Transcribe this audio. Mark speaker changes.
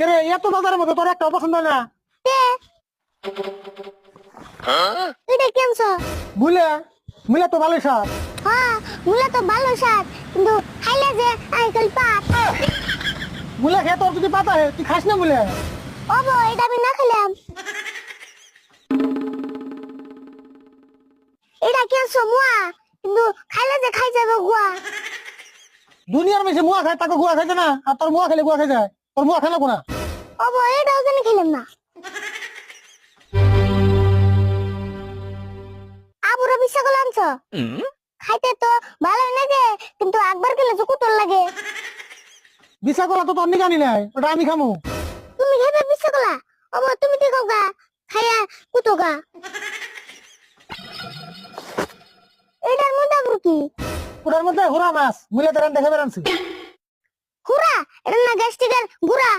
Speaker 1: কেরে এত বাজারের মধ্যে তোর একটা পছন্দ হয় না?
Speaker 2: এটা কেমছো?
Speaker 1: মুলা মুলা তো ভালোই স্বাদ।
Speaker 2: হ্যাঁ, মুলা তো ভালো স্বাদ, কিন্তু খাইলে যে আইকাল পাত।
Speaker 1: মুলা খেয়ে তোর যদি পাতা হয় তুই খাস না মুলা?
Speaker 2: ওবো, এটা আমি না খেলাম। এটা কেমছো মুয়া, কিন্তু খাইলে যে খাই যাবে গুয়া।
Speaker 1: দুনিয়ার মেশে মুয়া খায় তাকে গুয়া খাইছে না, আর তোর মুয়া খেলে গুয়া খাই যায়। তোর মুয়া খেলে কোনা?
Speaker 2: ওবো, এটাও কেন খেলাম না? আবুরা বিশ্বাস করলাম তো, খাইতে তো ভালোই লাগে, কিন্তু একবার খেলে যে কুতর লাগে।
Speaker 1: বিচার করা তো তোর নিগানি নাই, ওটা আমি খামু।
Speaker 2: তুমি খাইবে বিশ্বাস করলা? ওবো, তুমি দেখো গা, খাইয়া কুতো গা। এটার মধ্যে আবার কি?
Speaker 1: ওটার মধ্যে হুরা মাছ মুলা তেরান দেখে বেড়ানছি।
Speaker 2: গুড়া, এটা না গ্যাস্ট্রিকের গুড়া,